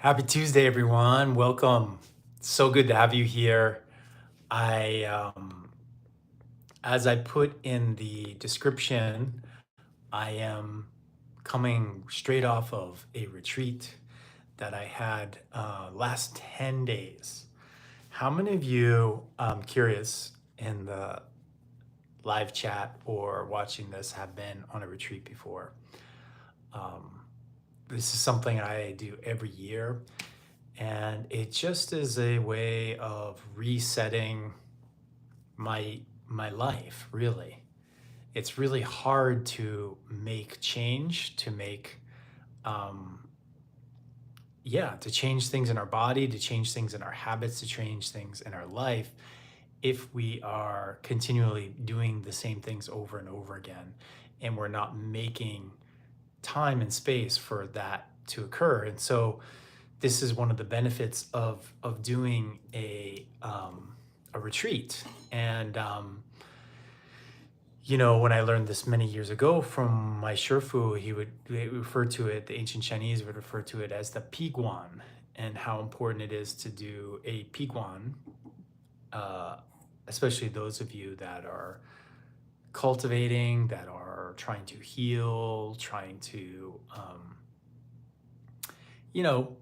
Happy Tuesday, everyone. Welcome. So good to have you here. I, as I put in the description, I am coming straight off of a retreat that I had last 10 days. How many of you, I'm curious, in the live chat or watching this have been on a retreat before? Um, this is something I do every year. And it just is a way of resetting my life, really. It's really hard to make change, to make um to change things in our body, to change things in our habits, to change things in our life if we are continually doing the same things over and over again and we're not making time and space for that to occur. And so this is one of the benefits of doing a retreat. And when I learned this many years ago from my Shifu, they refer to it. The ancient Chinese would refer to it as the Piguan, and how important it is to do a Piguan, uh, especially those of you that are cultivating, that are trying to heal, trying to you know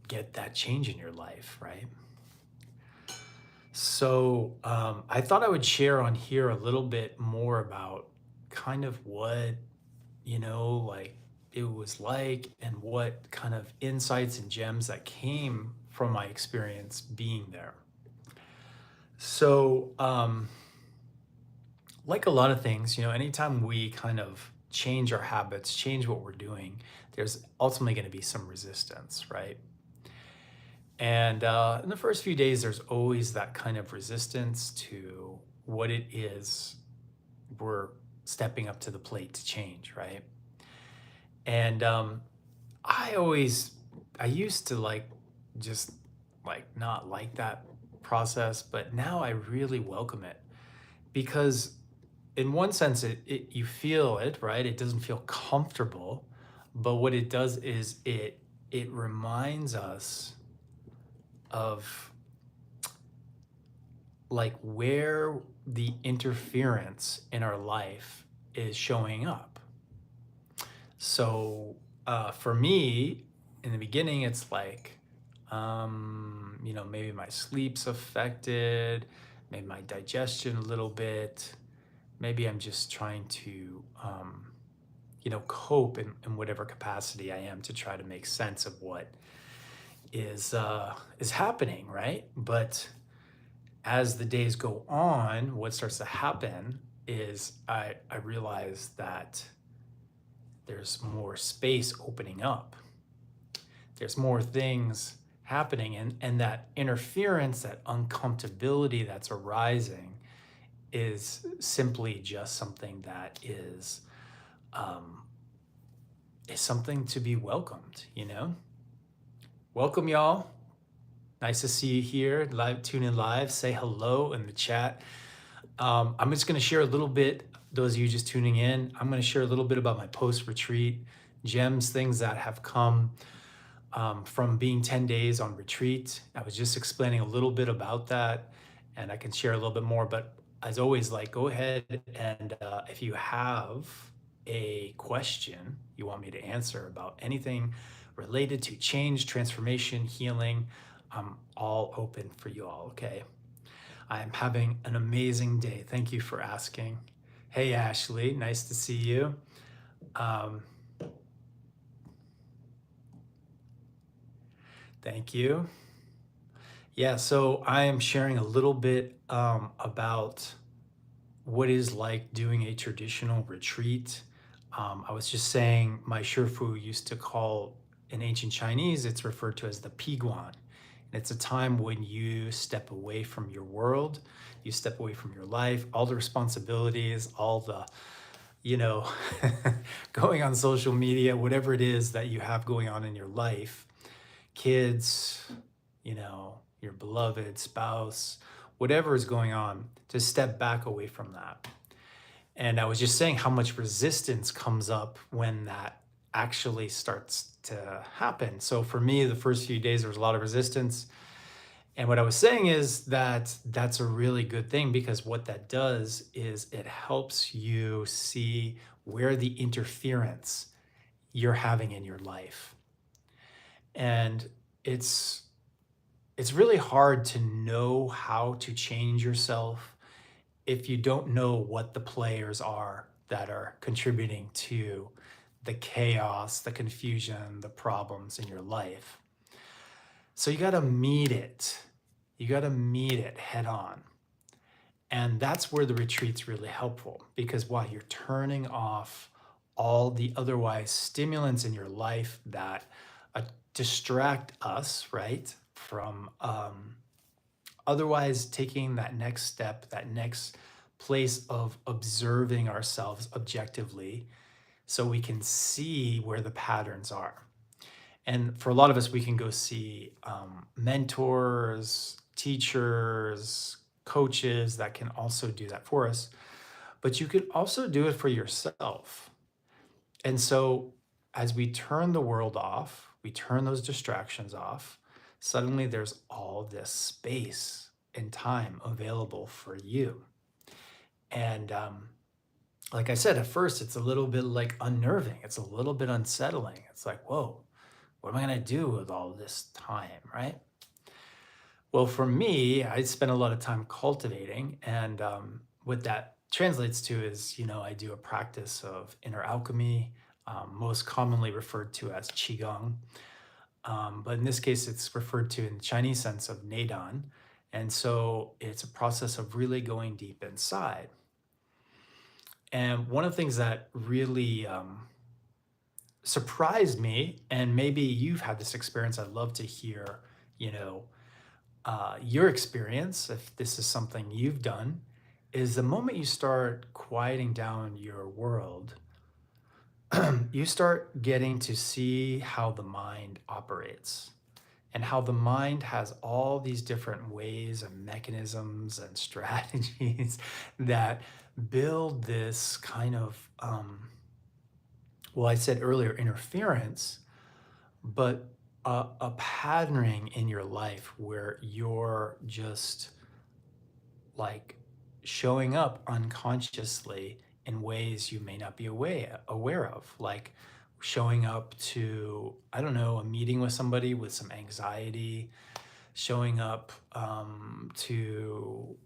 get that change in your life, right? So I thought I would share on here a little bit more about kind of what, like it was like and what kind of insights and gems that came from my experience being there. So, like a lot of things, anytime we kind of change our habits, change what we're doing, there's ultimately going to be some resistance, right? And in the first few days, there's always that kind of resistance to what it is we're stepping up to the plate to change, right? And I always, I used to just not like that process, but now I really welcome it because, in one sense, you feel it, right? It doesn't feel comfortable, but what it does is it reminds us of where the interference in our life is showing up. So for me, in the beginning, it's maybe my sleep's affected, maybe my digestion a little bit. Maybe I'm just trying to, cope in whatever capacity I am to try to make sense of what is happening, right? But as the days go on, what starts to happen is I realize that there's more space opening up. There's more things happening, and that interference, that uncomfortability that's arising is simply just something that um, is something to be welcomed. Welcome, y'all. Nice to see you here, live, tune in live. Say hello in the chat. I'm just going to share a little bit, those of you just tuning in, I'm going to share a little bit about my post-retreat gems, things that have come from being 10 days on retreat. I was just explaining a little bit about that, and I can share a little bit more. But as always, go ahead and if you have a question you want me to answer about anything related to change, transformation, healing, I'm all open for you all, okay? I am having an amazing day. Thank you for asking. Hey, Ashley, nice to see you. Thank you. Yeah, so I am sharing a little bit about what is like doing a traditional retreat. I was just saying my Shifu used to call, in ancient Chinese, it's referred to as the Piguan. And it's a time when you step away from your world, you step away from your life, all the responsibilities, all the, going on social media, whatever it is that you have going on in your life, kids, your beloved spouse, whatever is going on, to step back away from that. And I was just saying how much resistance comes up when that actually starts to happen. So for me, the first few days, there was a lot of resistance. And what I was saying is that that's a really good thing, because what that does is it helps you see where the interference you're having in your life. And it's it's really hard to know how to change yourself if you don't know what the players are that are contributing to the chaos, the confusion, the problems in your life. So you got to meet it. You got to meet it head on. And that's where the retreat's really helpful, because why? You're turning off all the otherwise stimulants in your life that uh, distract us, right? From otherwise taking that next step, that next place of observing ourselves objectively, so we can see where the patterns are. And for a lot of us, we can go see mentors, teachers, coaches that can also do that for us. But you could also do it for yourself. And so as we turn the world off, we turn those distractions off, suddenly there's all this space and time available for you. And like I said, at first, it's a little bit like unnerving. It's a little bit unsettling. It's like, whoa, what am I going to do with all this time, right? Well, for me, I spend a lot of time cultivating. And what that translates to is, I do a practice of inner alchemy, most commonly referred to as Qigong. But in this case, it's referred to in the Chinese sense of Neidan. And so it's a process of really going deep inside. And one of the things that really surprised me, and maybe you've had this experience, I'd love to hear, your experience, if this is something you've done, is the moment you start quieting down your world, you start getting to see how the mind operates, and how the mind has all these different ways and mechanisms and strategies that build this kind of, well, I said earlier, interference, but a patterning in your life where you're just like showing up unconsciously in ways you may not be aware of, like showing up to, I don't know, a meeting with somebody with some anxiety, showing up to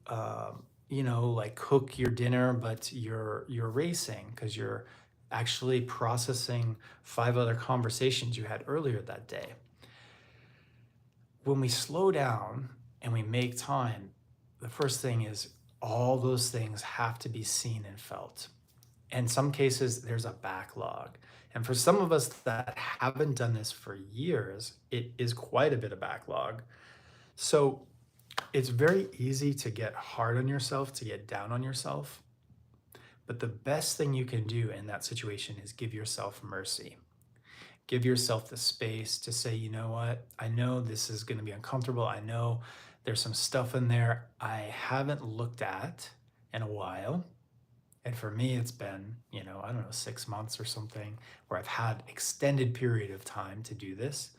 like cook your dinner, but you're racing because you're actually processing 5 other conversations you had earlier that day. When we slow down and we make time, the first thing is all those things have to be seen and felt. In some cases, there's a backlog. And for some of us that haven't done this for years, it is quite a bit of backlog. So it's very easy to get hard on yourself, to get down on yourself. But the best thing you can do in that situation is give yourself mercy. Give yourself the space to say, you know what? I know this is going to be uncomfortable. I know there's some stuff in there I haven't looked at in a while. And for me, it's been, I don't know, 6 months or something where I've had extended period of time to do this.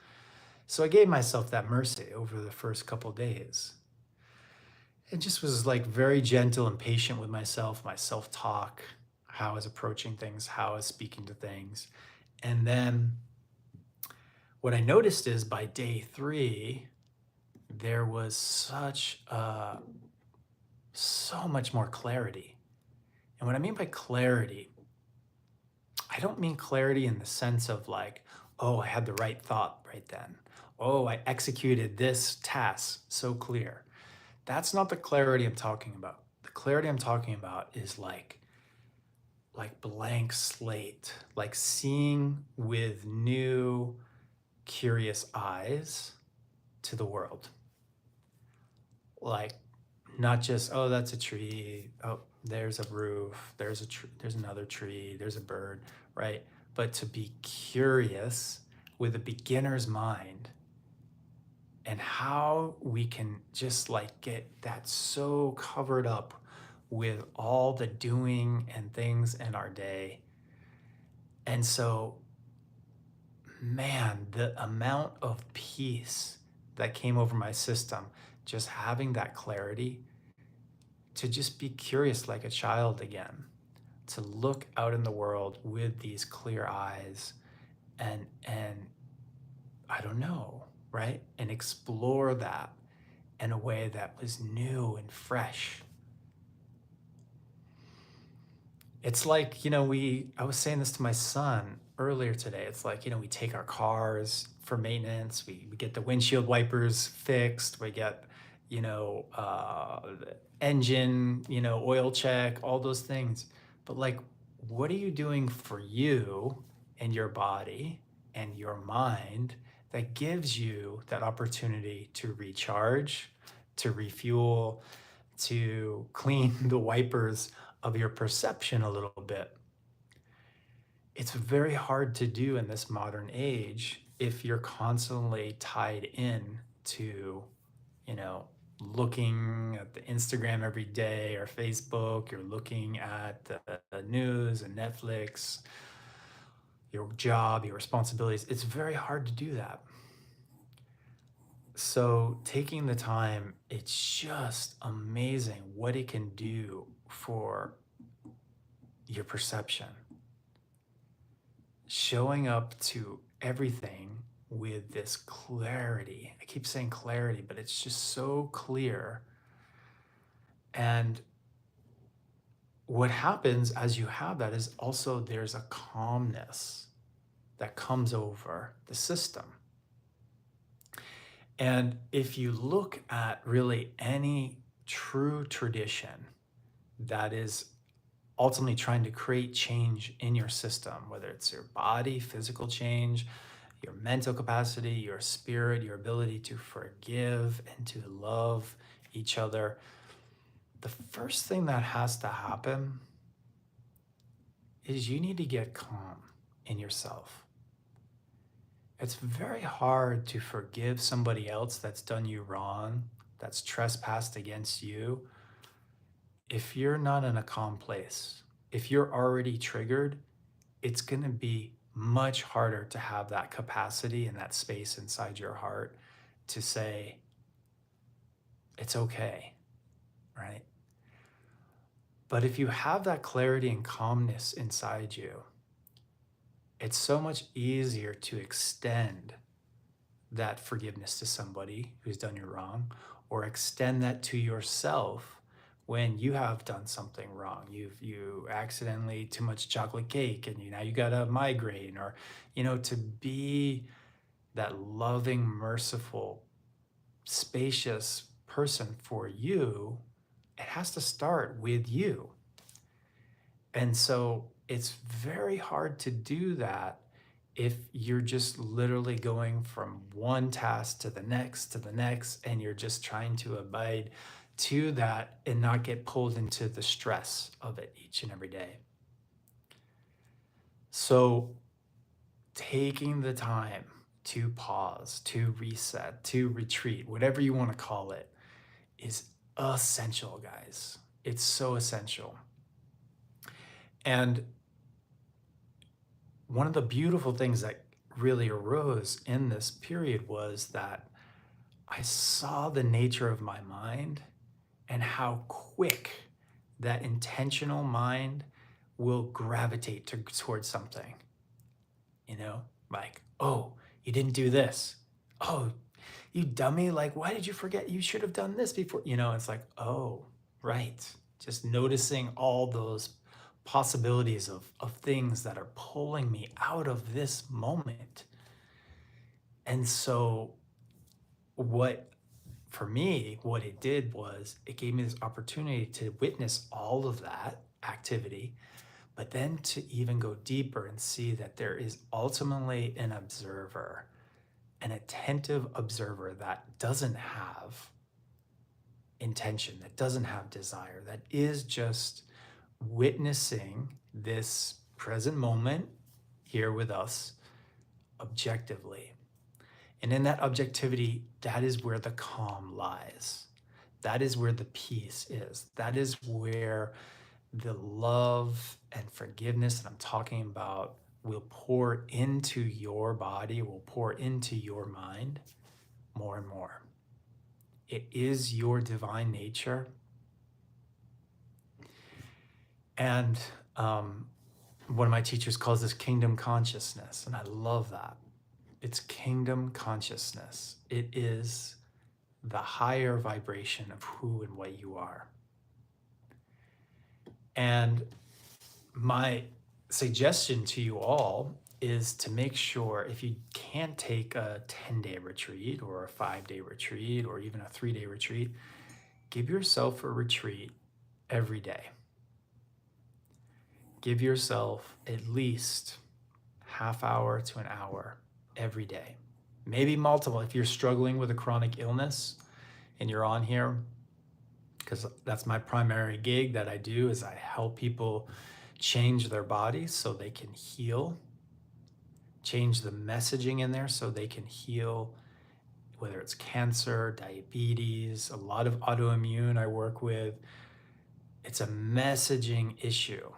So I gave myself that mercy over the first couple of days. It just was like very gentle and patient with myself, my self-talk, how I was approaching things, how I was speaking to things. And then what I noticed is by day 3, there was so much more clarity. And what I mean by clarity, I don't mean clarity in the sense of like, oh, I had the right thought right then. Oh, I executed this task so clear. That's not the clarity I'm talking about. The clarity I'm talking about is like blank slate, like seeing with new, curious eyes to the world. Like not just, oh, that's a tree. Oh, there's a roof. There's another tree. There's a bird, right? But to be curious with a beginner's mind, and how we can just like get that so covered up with all the doing and things in our day. And so man, the amount of peace that came over my system, just having that clarity to just be curious like a child again, to look out in the world with these clear eyes and I don't know, right? And explore that in a way that was new and fresh. It's like, I was saying this to my son earlier today. It's like, we take our cars for maintenance, we get the windshield wipers fixed, we get, the engine, oil check, all those things. But like, what are you doing for you and your body and your mind that gives you that opportunity to recharge, to refuel, to clean the wipers of your perception a little bit? It's very hard to do in this modern age if you're constantly tied in to, you know, looking at the Instagram every day or Facebook, you're looking at the news and Netflix, your job, your responsibilities. It's very hard to do that. So taking the time, it's just amazing what it can do for your perception. Showing up to everything with this clarity. I keep saying clarity, but it's just so clear. And what happens as you have that is also there's a calmness that comes over the system. And if you look at really any true tradition that is ultimately trying to create change in your system, whether it's your body, physical change, your mental capacity, your spirit, your ability to forgive and to love each other, the first thing that has to happen is you need to get calm in yourself. It's very hard to forgive somebody else that's done you wrong, that's trespassed against you, if you're not in a calm place. If you're already triggered, it's going to be much harder to have that capacity and that space inside your heart to say, it's okay, right? But if you have that clarity and calmness inside you, it's so much easier to extend that forgiveness to somebody who's done you wrong, or extend that to yourself when you have done something wrong. You accidentally too much chocolate cake and now you got a migraine, or to be that loving, merciful, spacious person for you, it has to start with you. And so it's very hard to do that if you're just literally going from one task to the next, and you're just trying to abide to that and not get pulled into the stress of it each and every day. So taking the time to pause, to reset, to retreat, whatever you want to call it, is essential, guys. It's so essential. And one of the beautiful things that really arose in this period was that I saw the nature of my mind and how quick that intentional mind will gravitate towards something. Like, oh, you didn't do this. Oh, you dummy. Like, why did you forget? You should have done this before. It's like, oh, right. Just noticing all those possibilities of things that are pulling me out of this moment. And so, for me, what it did was it gave me this opportunity to witness all of that activity, but then to even go deeper and see that there is ultimately an observer, an attentive observer that doesn't have intention, that doesn't have desire, that is just witnessing this present moment here with us objectively. And in that objectivity, that is where the calm lies. That is where the peace is. That is where the love and forgiveness that I'm talking about will pour into your body, will pour into your mind more and more. It is your divine nature. And one of my teachers calls this kingdom consciousness, and I love that. It's kingdom consciousness. It is the higher vibration of who and what you are. And my suggestion to you all is to make sure, if you can't take a 10-day retreat or a 5-day retreat or even a 3-day retreat, give yourself a retreat every day. Give yourself at least half hour to an hour every day. Maybe multiple if you're struggling with a chronic illness and you're on here, because that's my primary gig that I do, is I help people change their bodies so they can heal, change the messaging in there so they can heal, whether it's cancer, diabetes, a lot of autoimmune I work with. It's a messaging issue.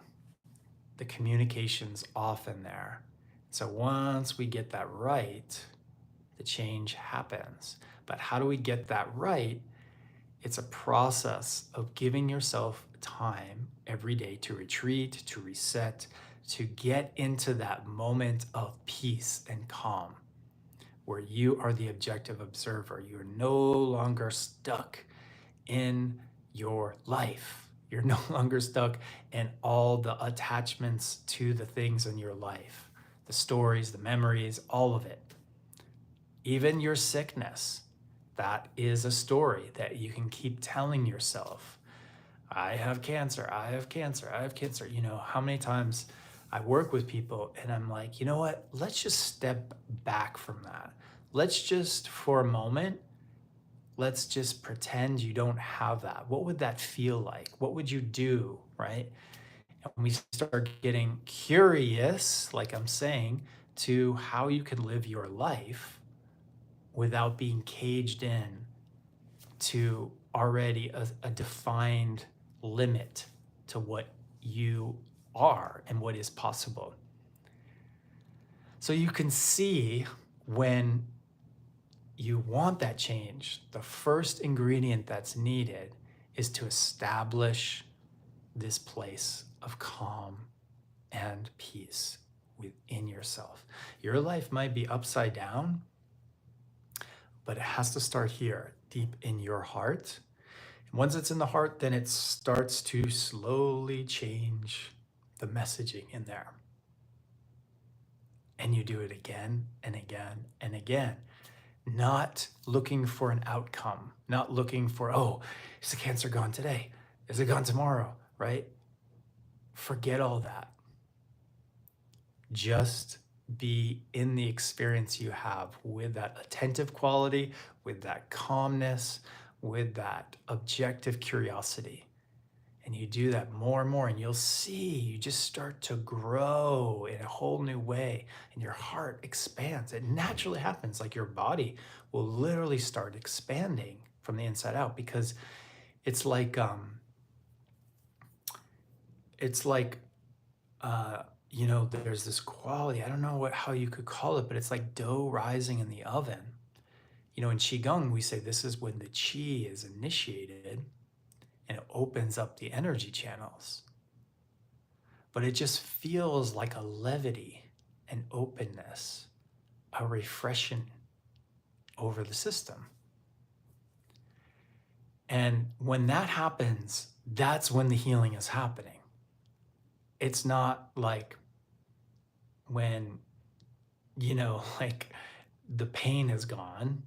The communication's off in there. So once we get that right, the change happens. But how do we get that right? It's a process of giving yourself time every day to retreat, to reset, to get into that moment of peace and calm, where you are the objective observer. You're no longer stuck in your life. You're no longer stuck in all the attachments to the things in your life, the stories, the memories, all of it. Even your sickness, that is a story that you can keep telling yourself. I have cancer, I have cancer, I have cancer. You know, how many times I work with people and I'm like, you know what? Let's just step back from that. Let's just, for a moment, let's just pretend you don't have that. What would that feel like? What would you do, right? And we start getting curious, like I'm saying, to how you can live your life without being caged in to already a defined limit to what you are and what is possible. So you can see when you want that change, the first ingredient that's needed is to establish this place of calm and peace within yourself. Your life might be upside down, but it has to start here, deep in your heart. And once it's in the heart, then it starts to slowly change the messaging in there. And you do it again and again and again, not looking for an outcome, not looking for, oh, is the cancer gone today? Is it gone tomorrow, right? Forget all that. Just be in the experience you have with that attentive quality, with that calmness, with that objective curiosity. And you do that more and more, and you'll see you just start to grow in a whole new way, and your heart expands. It naturally happens, like your body will literally start expanding from the inside out, because it's like you know, there's this quality, I don't know how you could call it, but it's like dough rising in the oven. You know, in Qigong, we say this is when the qi is initiated and it opens up the energy channels. But it just feels like a levity, an openness, a refreshing over the system. And when that happens, that's when the healing is happening. It's not like when, you know, like the pain is gone.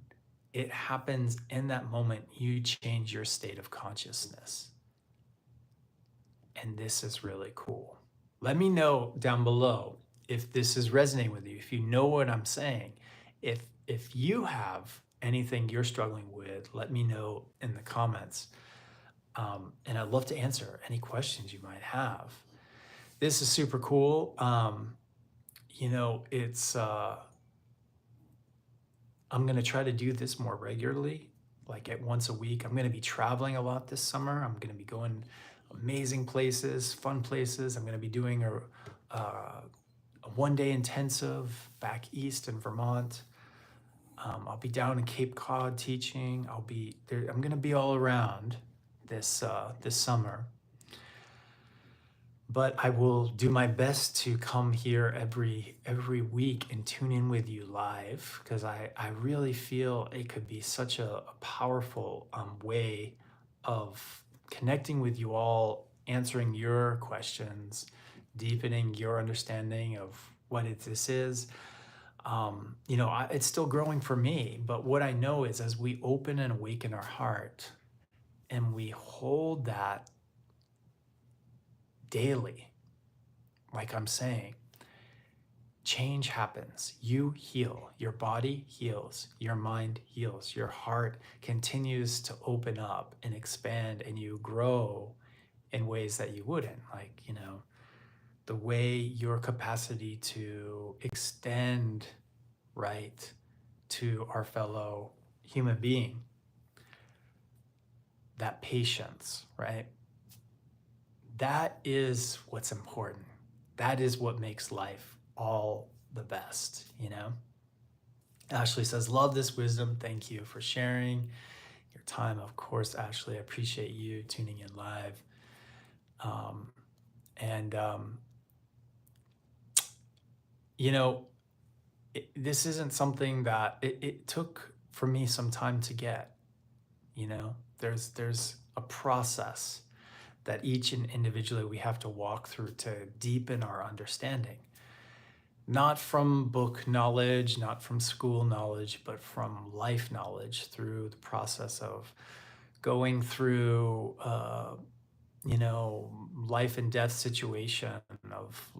It happens in that moment. You change your state of consciousness. And this is really cool. Let me know down below if this is resonating with you, if you know what I'm saying. If you have anything you're struggling with, let me know in the comments. And I'd love to answer any questions you might have. This is super cool. You know, it's I'm gonna try to do this more regularly, like at once a week. I'm gonna be traveling a lot this summer. I'm gonna be going amazing places, fun places. I'm gonna be doing a a 1-day intensive back east in Vermont. I'll be down in Cape Cod teaching. I'll be there. I'm going to be all around this summer. But I will do my best to come here every week and tune in with you live, because I really feel it could be such a powerful way of connecting with you all, answering your questions, deepening your understanding of what this is. It's still growing for me, but what I know is as we open and awaken our heart and we hold that daily, like I'm saying, change happens. You heal, your body heals, your mind heals, your heart continues to open up and expand, and you grow in ways that you wouldn't. Like, the way your capacity to extend, right, to our fellow human being, that patience, right? That is what's important. That is what makes life all the best, Ashley says, love this wisdom. Thank you for sharing your time. Of course, Ashley, I appreciate you tuning in live. And this isn't something that it took for me some time to get, there's a process that each and individually we have to walk through to deepen our understanding. Not from book knowledge, not from school knowledge, but from life knowledge through the process of going through, life and death situation of,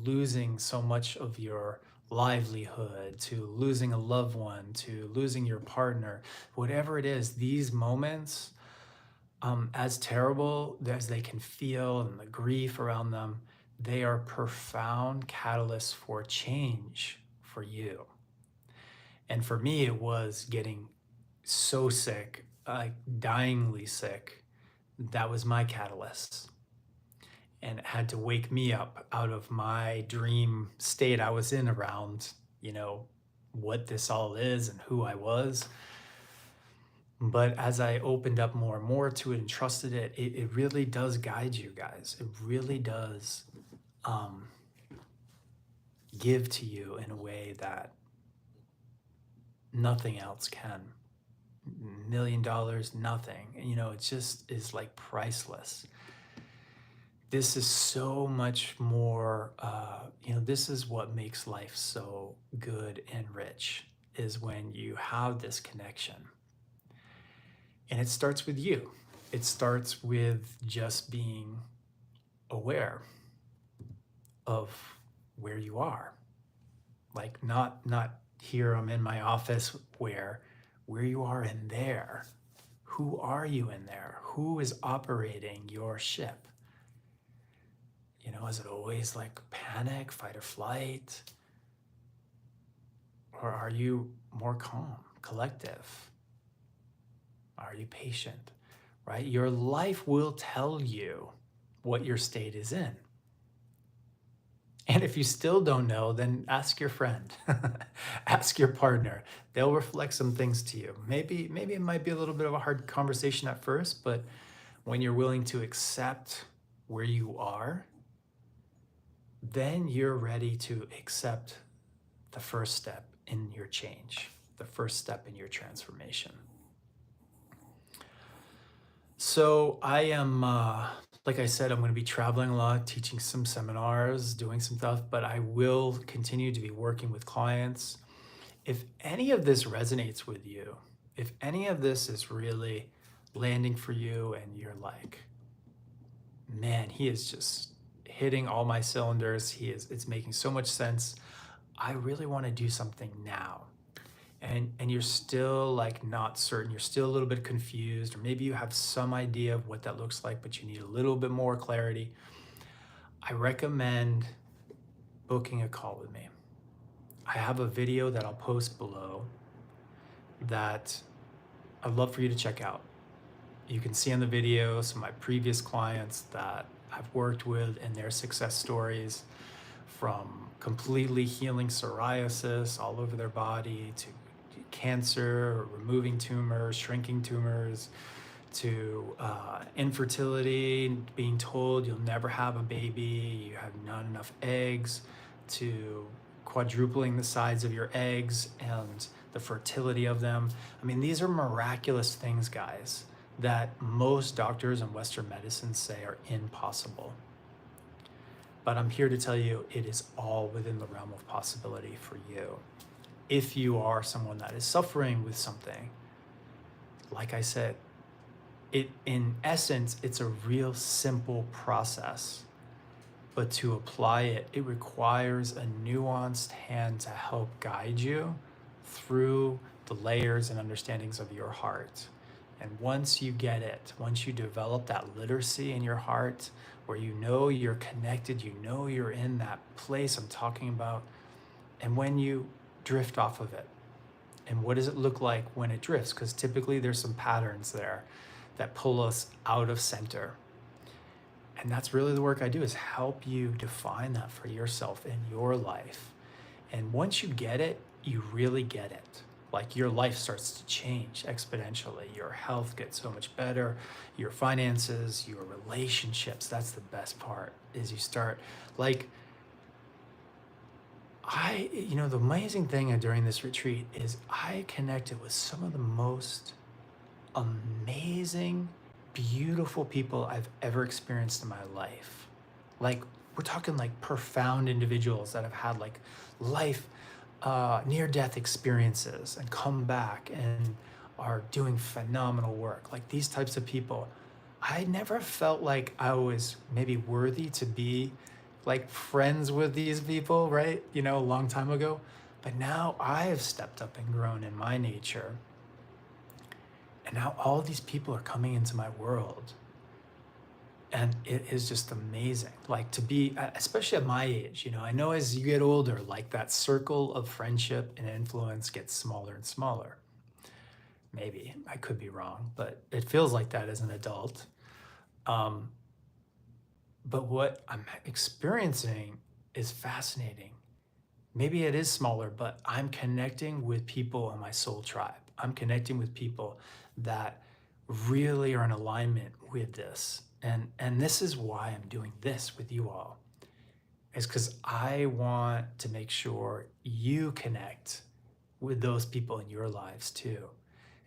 losing so much of your livelihood, to losing a loved one, to losing your partner, whatever it is, these moments, as terrible as they can feel and the grief around them, they are profound catalysts for change for you. And for me, it was getting so sick, like dyingly sick. That was my catalyst. And it had to wake me up out of my dream state I was in around, what this all is and who I was. But as I opened up more and more to it and trusted it, it really does guide you guys. It really does give to you in a way that nothing else can. $1 million, nothing. It just is like priceless. This is so much more, this is what makes life so good and rich, is when you have this connection. And it starts with you. It starts with just being aware of where you are. Like not here, I'm in my office, where you are in there. Who are you in there? Who is operating your ship? Is it always like panic, fight or flight? Or are you more calm, collective? Are you patient, right? Your life will tell you what your state is in. And if you still don't know, then ask your friend, ask your partner. They'll reflect some things to you. Maybe it might be a little bit of a hard conversation at first, but when you're willing to accept where you are, then you're ready to accept the first step in your change, the first step in your transformation. So I am, like I said, I'm going to be traveling a lot, teaching some seminars, doing some stuff, but I will continue to be working with clients. If any of this resonates with you, if any of this is really landing for you and you're like, man, he is just hitting all my cylinders. It's making so much sense. I really want to do something now. And you're still like not certain, you're still a little bit confused, or maybe you have some idea of what that looks like, but you need a little bit more clarity. I recommend booking a call with me. I have a video that I'll post below that I'd love for you to check out. You can see on the video some of my previous clients that I've worked with and their success stories. from completely healing psoriasis all over their body to cancer, removing tumors, shrinking tumors, to infertility, being told you'll never have a baby, you have not enough eggs, to quadrupling the size of your eggs and the fertility of them. I mean, these are miraculous things, guys, that most doctors in Western medicine say are impossible. But I'm here to tell you it is all within the realm of possibility for you. If you are someone that is suffering with something, like I said, in essence, it's a real simple process. But to apply it, it requires a nuanced hand to help guide you through the layers and understandings of your heart. And once you get it, once you develop that literacy in your heart, where you know you're connected, you know you're in that place I'm talking about, and when you drift off of it, and what does it look like when it drifts? Because typically there's some patterns there that pull us out of center. And that's really the work I do, is help you define that for yourself in your life. And once you get it, you really get it. Like, your life starts to change exponentially. Your health gets so much better, your finances, your relationships. That's the best part, is you start, like, the amazing thing during this retreat is I connected with some of the most amazing, beautiful people I've ever experienced in my life. Like, we're talking like profound individuals that have had like life near-death experiences and come back and are doing phenomenal work. Like, these types of people, I never felt like I was maybe worthy to be like friends with these people, right? A long time ago. But now I have stepped up and grown in my nature. And now all these people are coming into my world. And it is just amazing. Like, to be, especially at my age, I know as you get older, like, that circle of friendship and influence gets smaller and smaller. Maybe, I could be wrong, but it feels like that as an adult. But what I'm experiencing is fascinating. Maybe it is smaller, but I'm connecting with people in my soul tribe. I'm connecting with people that really are in alignment with this. And this is why I'm doing this with you all, is because I want to make sure you connect with those people in your lives too.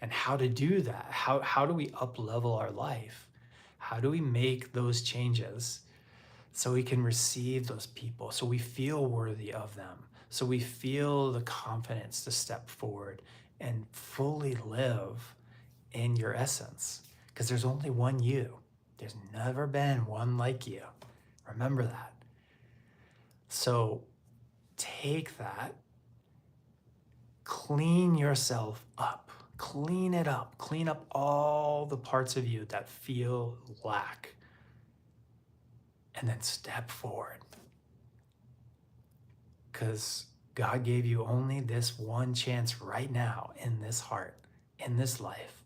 And how to do that? How do we up level our life? How do we make those changes so we can receive those people, so we feel worthy of them, so we feel the confidence to step forward and fully live in your essence? Because there's only one you. There's never been one like you. Remember that. So take that, clean yourself up, clean it up, clean up all the parts of you that feel lack, and then step forward. Because God gave you only this one chance right now, in this heart, in this life.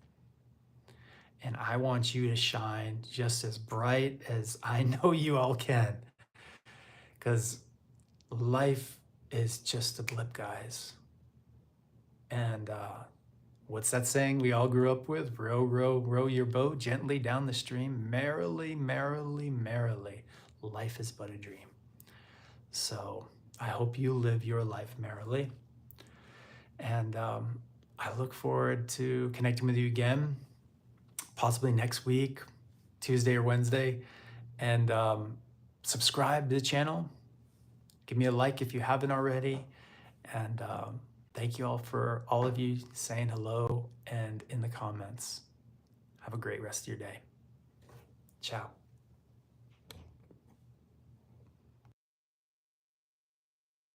And I want you to shine just as bright as I know you all can. Because life is just a blip, guys. And what's that saying we all grew up with? Row, row, row your boat gently down the stream, merrily, merrily, merrily. Life is but a dream. So I hope you live your life merrily. And I look forward to connecting with you again, possibly next week, Tuesday or Wednesday. And subscribe to the channel. Give me a like if you haven't already. And thank you all for all of you saying hello and in the comments. Have a great rest of your day. Ciao.